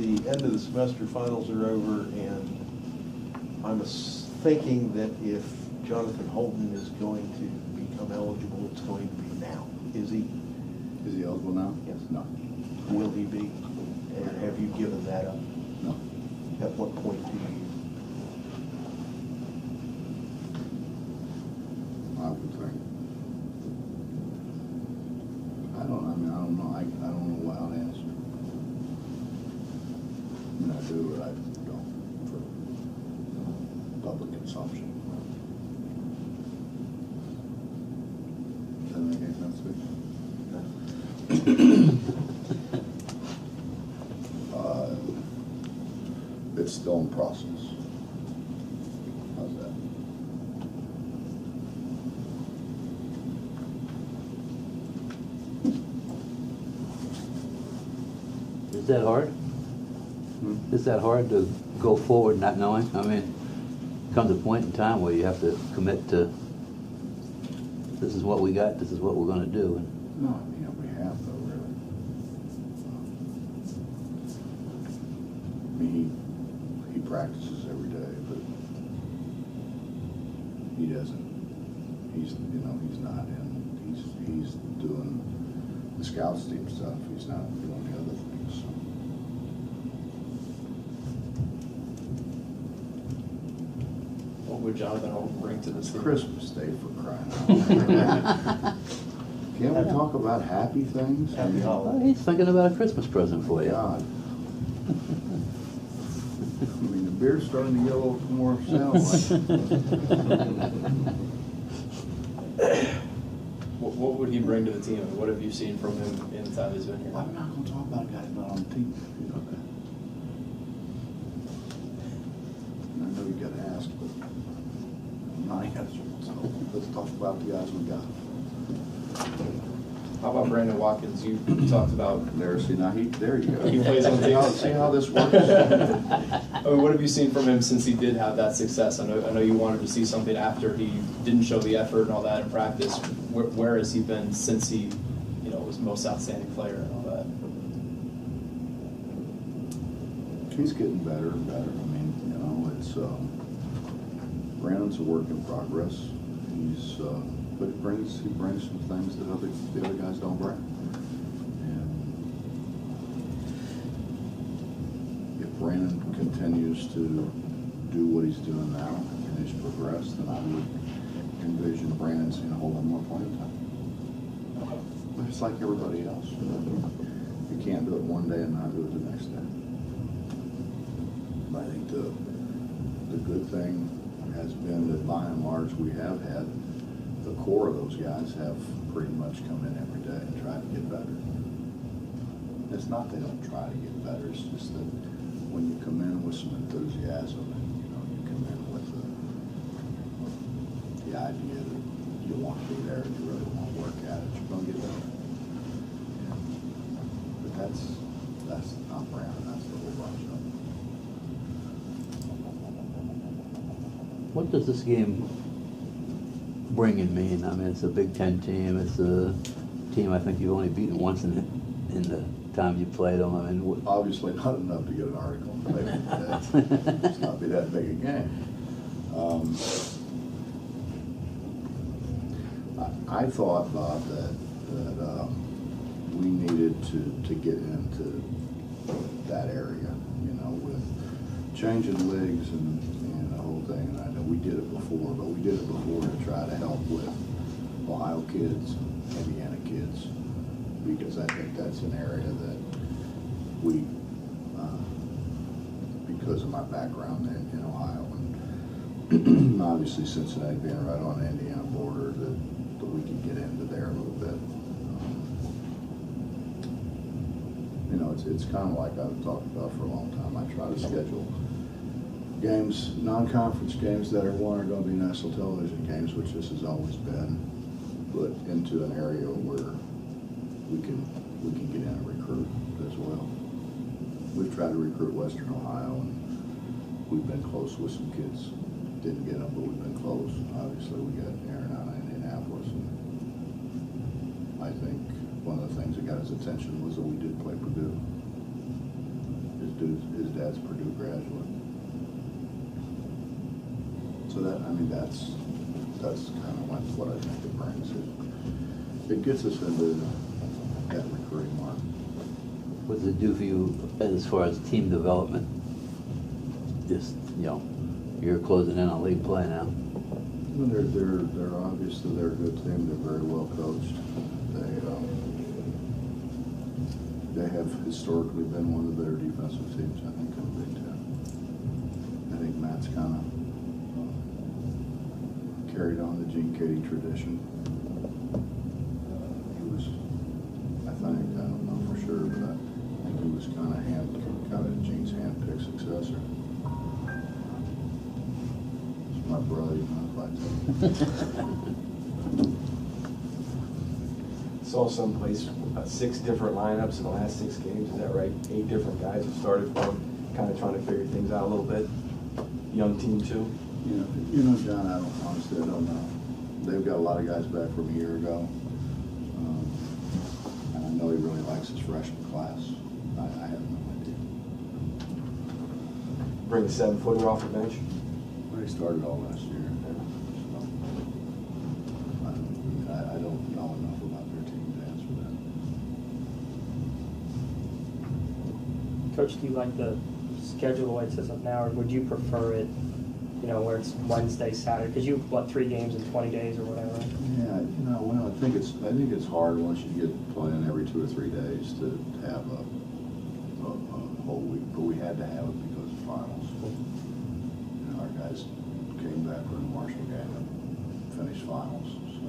the end of the semester, finals are over, and I'm thinking that if Jonathan Holden is going to become eligible, it's going to be now. Is he? Is he eligible now? Yes. No. Will he be? Or have you given that up? No. At what point do you? I would think. I don't know. I don't know what I'll answer. I mean, I do, but I don't for public consumption. Does that make any sense to you? It's still in process. How's that? Is that hard? Is that hard to go forward not knowing? I mean, comes a point in time where you have to commit to, this is what we got, this is what we're gonna do. And No, I mean, we have though, really. I mean, he practices every day, but he doesn't, he's not in, he's doing the scouts team stuff, he's not doing the other things, so. What would Jonathan Holden bring to this It's team? Christmas Day for crying out loud. Can't we talk about happy things? Happy well, holiday. he's thinking about a Christmas present for you. God. I mean, the beer's starting to get a little more sound like. What would he bring to the team? What have you seen from him in the time he's been here? I'm not gonna talk about a guy who's not on the team. You know that. I know you gotta ask, but I'm not answering, so let's talk about the guys we got. How about Brandon Watkins? You talked about. There, see, now there you go. He plays on teams. See how this works? I mean, what have you seen from him since he did have that success? I know you wanted to see something after he didn't show the effort and all that in practice. Where has he been since he, was most outstanding player and all that? He's getting better and better. I mean, it's Brandon's a work in progress. He's but he brings some things that the other guys don't bring. And if Brandon continues to do what he's doing now and he's progressed, then I would envision Brandon's going to hold on more playing time. But it's like everybody else. You can't do it one day and not do it the next day. I think the good thing has been that by and large we have had the core of those guys have pretty much come in every day and tried to get better. It's not they don't try to get better, it's just that when you come in with some enthusiasm and you come in with the idea that you want to be there and you really want to work at it, you're going to get better. But that's not Brandon, that's the whole bunch of them. What does this game bring and mean? I mean, it's a Big Ten team. It's a team I think you've only beaten once in the time you played them. I mean, obviously not enough to get an article. It's not be that big a game. I thought, Bob, that we needed to get into that area, with changing leagues and the whole thing. And I know we did it before, but we did it before to try to help with Ohio kids, Indiana kids, because I think that's an area that we, because of my background in Ohio, and obviously Cincinnati being right on the Indiana border, that we can get into there a little bit. It's kind of like I've talked about for a long time. I try to schedule games, non-conference games that are going to be national television games, which this has always been, but into an area where we can get in and recruit as well. We've tried to recruit Western Ohio, and we've been close with some kids. Didn't get them, but we've been close. Obviously, we got Aaron out of Indianapolis, and I think one of the things that got his attention was that we did play Purdue. His his dad's Purdue graduate. So that's kind of what I think it brings. It gets us into that recruiting market. What does it do for you as far as team development? Just, you're closing in on league play now. Well, they're obviously they're a good team. They're very well coached. They have historically been one of the better defensive teams, I think, in the Big Ten. I think Matt's kind of carried on the Gene Katie tradition. He was, I don't know for sure, but I think he was kind of Gene's hand-picked successor. It's my brother, you know, if I tell you. Saw someplace 6 different lineups in the last 6 games. Is that right? 8 different guys have started for them, kind of trying to figure things out a little bit. Young team too. John, honestly, I don't know. They've got a lot of guys back from a year ago. And I know he really likes his freshman class. I have no idea. Bring a 7-footer off the bench. Well, he started all last year. So, I don't know enough about their team to answer that. Coach, do you like the schedule the way it sits up now, or would you prefer it, where it's Wednesday, Saturday? Because 3 games in 20 days or whatever? Yeah, well, I think it's hard once you get playing every 2 or 3 days to have a whole week. But we had to have it because of finals. Our guys came back from the Marshall game and finished finals. So,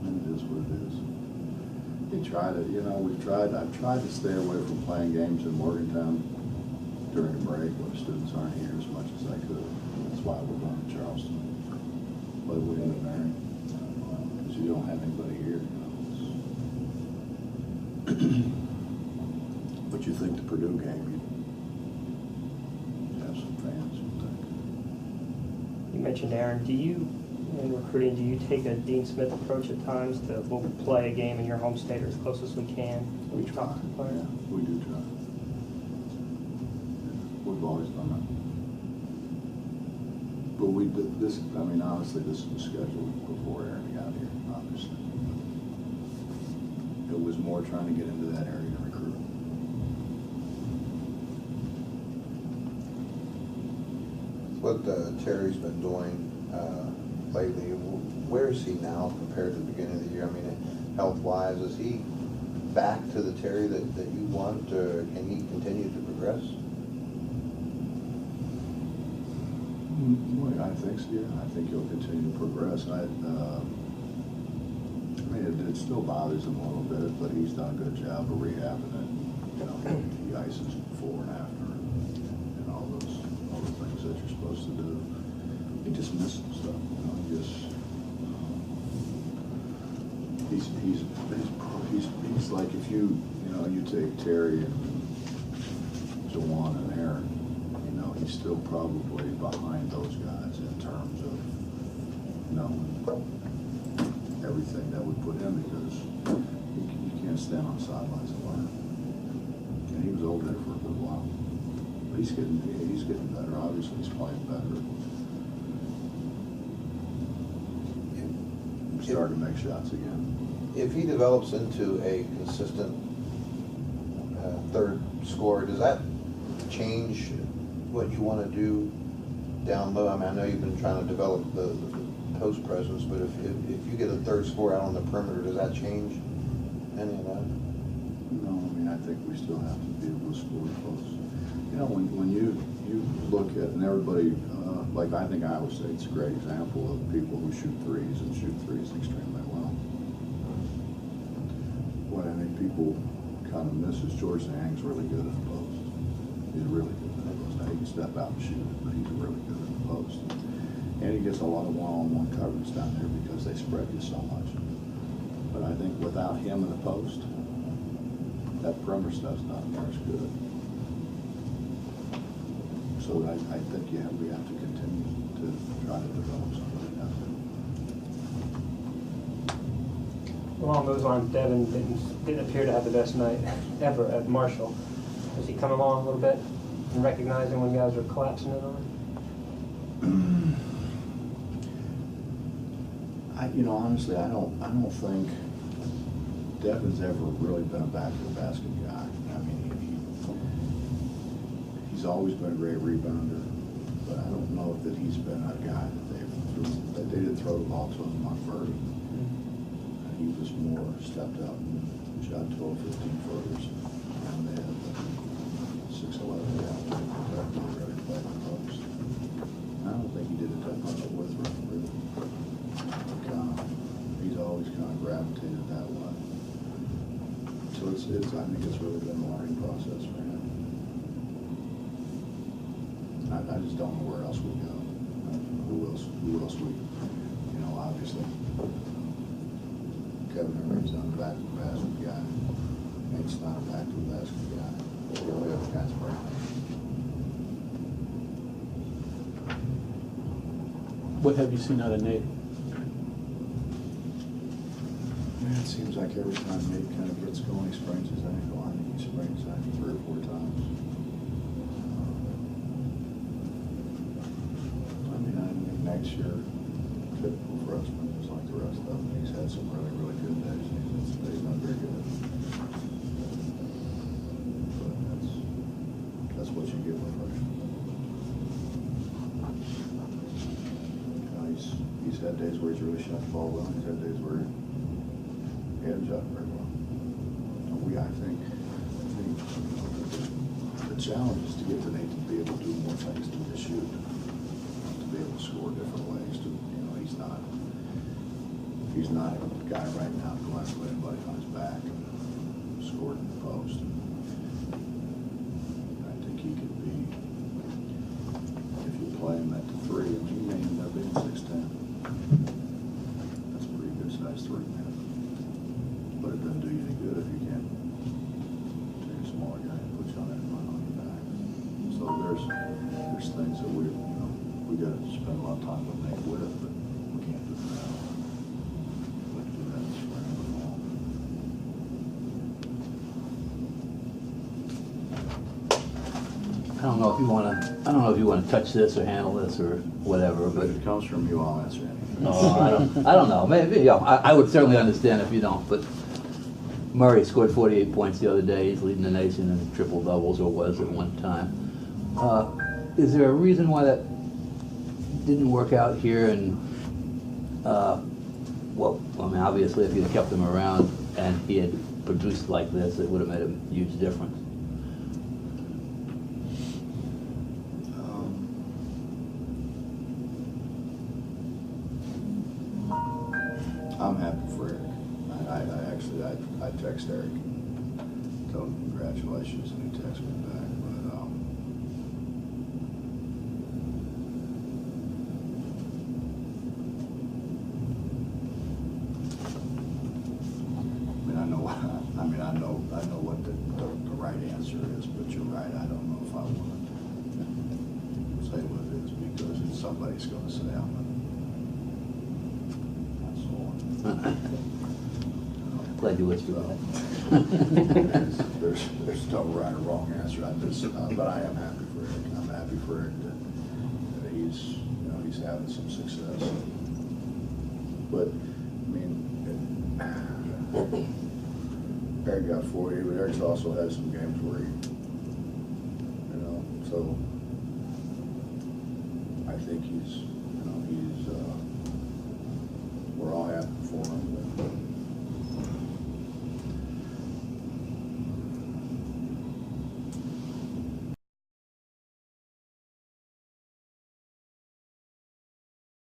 and it is what it is. I've tried to stay away from playing games in Morgantown during the break when the students aren't here as much as I could. That's why we're going to Charleston. But we end up there because you don't have anybody here. But you think the Purdue game, you have some fans. You mentioned Aaron. In recruiting, do you take a Dean Smith approach at times to we'll play a game in your home state or as close as we can? We try. Yeah, we do try. We've always done that. But we did this, honestly, this was scheduled before Aaron got here, obviously. It was more trying to get into that area to recruit. What Terry's been doing lately, where is he now compared to the beginning of the year? Health-wise, is he back to the Terry that you want, or can he continue to progress? Well, I think so, yeah. I think he'll continue to progress. It still bothers him a little bit, but he's done a good job of rehabbing it. He ices before and after, and all the things that you're supposed to do. He just misses stuff. He's like if you take Terry and Jawan and Aaron, he's still probably behind those guys in terms of everything that would put him, because you can't stand on the sidelines and learn. And he was over there for a good while. But he's getting better. Obviously, he's playing better. He's starting to make shots again. If he develops into a consistent third scorer, does that change what you want to do down low? I know you've been trying to develop the post presence, but if you get a third scorer out on the perimeter, does that change any of that? No, I think we still have to be able to score close. When you look at, and everybody, I think Iowa State's a great example of people who shoot threes extremely well. What I think people kind of miss is George Niang's really good at the post. He's really good at the post. Now he can step out and shoot it, but he's really good at the post. And he gets a lot of one-on-one coverage down there because they spread you so much. But I think without him in the post, that perimeter stuff's not near as good. So I think we have to continue to try to develop somebody down there. Along those lines, Devin didn't appear to have the best night ever at Marshall. Is he coming along a little bit and recognizing when guys are collapsing in on him? Honestly, I don't think Devin's ever really been a back to the basket guy. I mean, he's always been a great rebounder, but I don't know that he's been a guy that they did throw the ball to him on Furby. He was more stepped up and shot 12, 15 footers. And they had 6'11" guys that were ready to play the post. I don't think he did a ton of it with him, really. He's always kind of gravitated that way. So I think it's really been a learning process for him. I just don't know where else we go. Who else we, obviously. Kevin Irving's not a back to the basket guy. Nate's not a back to the basket guy. We have guys around. What have you seen out of Nate? Man, it seems like every time Nate kind of gets going, he sprains his ankle. I think he sprained his ankle 3 or 4 times. I think next year, typical freshman, just like the rest of them. He's had some really, really good days. He's not very good. But that's what you get with freshmen. He's had days where he's really shot the ball well. He's had days where he hadn't shot very well. I think the challenge is to get to Nate to be able to do more things than just shoot, to be able to score different ways. He's not a guy right now to go after anybody on his back and score in the post. I think he could be, if you play him at the 3, he may end up being 6'10". That's a pretty good size 3 man. But it doesn't do you any good if you can't take a smaller guy and put you on that run on your back. So there's things that we got to spend a lot of time with Nate with, but we can't do that now. We have to do that in the spring and fall. I don't know if you wanna touch this or handle this or whatever, But but. if it comes from you, I'll answer anything. No, I don't know. Maybe, yeah, I would certainly understand if you don't, but Murray scored 48 points the other day. He's leading the nation in triple doubles, or was at one time. Is there a reason why that didn't work out here? And well, I mean, obviously, if you'd kept him around and he had produced like this, it would have made a huge difference. I'm happy for Eric. I text Eric, told him congratulations, and he texted me back. But I know what the right answer is. But you're right. I don't know if I want to say what it is because it's somebody's going to say I'm Glad you whispered that. There's no right or wrong answer. But I am happy for Eric. I'm happy for Eric that he's having some success. But I mean, Eric got 40, but Eric's also had some games where so I think he's